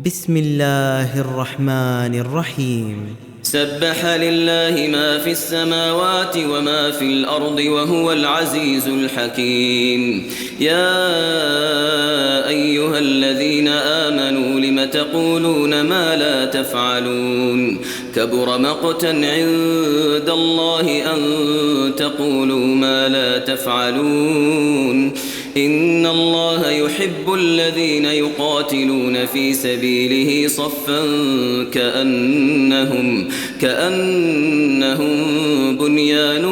بسم الله الرحمن الرحيم. سبح لله ما في السماوات وما في الأرض وهو العزيز الحكيم. يا أيها الذين آمنوا لم تقولون ما لا تفعلون كبر مقتا عند الله أن تقولوا ما لا تفعلون. إن الله يحب الذين يقاتلون في سبيله صفا كأنهم بنيان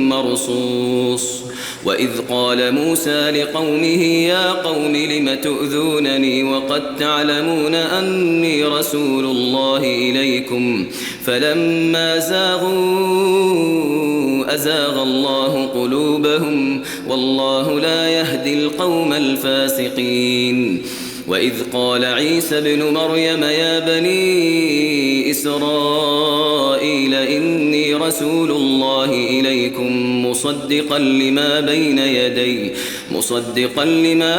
مرصوص. وإذ قال موسى لقومه يا قوم لم تؤذونني وقد تعلمون أني رسول الله إليكم فلما زاغوا أزاغ الله قلوبهم والله لا يهدي القوم الفاسقين. وإذ قال عيسى ابن مريم يا بني إسرائيل إني رسول الله إليكم مصدقا لما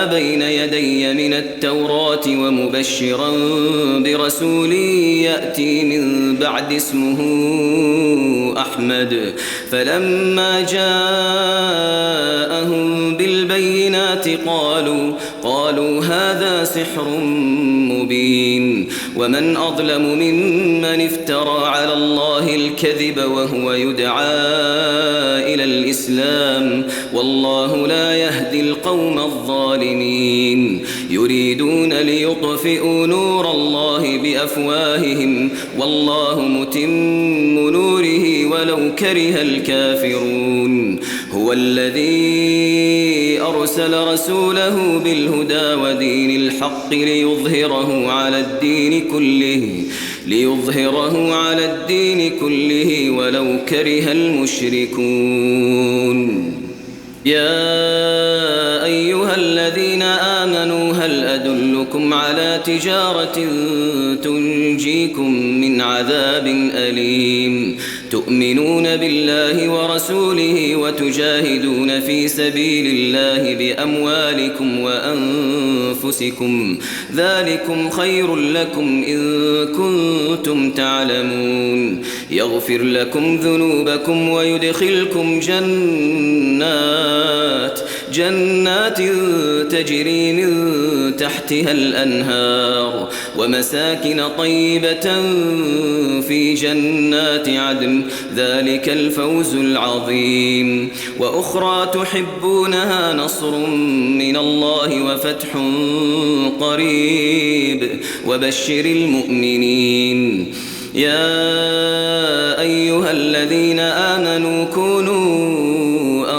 بين يدي من التوراة ومبشرا برسول يأتي من بعد اسمه أحمد. فلما جاءهم بالبينات قالوا هذا سحر مبين. ومن أظلم ممن افترى على الله الكذب وهو يدعى إلى الإسلام والله لا يهدي القوم الظالمين. يريدون ليطفئوا نور الله بأفواههم والله متم نوره ولو كره الكافرون. هو الذي أرسل رسوله بالهدى ودين الحق ليظهره على الدين كله ولو كره المشركون. يا أيها الذين آمنوا هل أدلكم على تجارة تنجيكم من عذاب أليم تؤمنون بالله ورسوله وتجاهدون في سبيل الله بأموالكم وأنفسكم ذلكم خير لكم إن كنتم تعلمون. يغفر لكم ذنوبكم ويدخلكم جنات تجري من تحتها الأنهار ومساكن طيبة في جنات عدن ذلك الفوز العظيم. وأخرى تحبونها نصر من الله وفتح قريب وبشر المؤمنين. يا أيها الذين آمنوا كونوا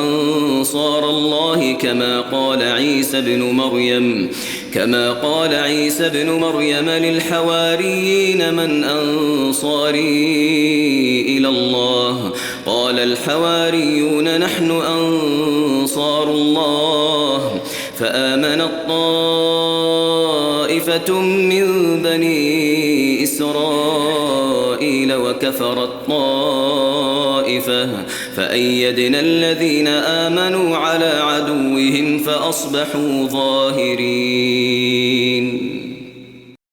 أنصار الله كما قال عيسى ابن مريم للحواريين من أنصاري إلى الله قال الحواريون نحن أنصار الله. فآمنت طائفة من بني إسرائيل وكفرت طائفة فأيدنا الذين آمنوا على عدوهم فأصبحوا ظاهرين.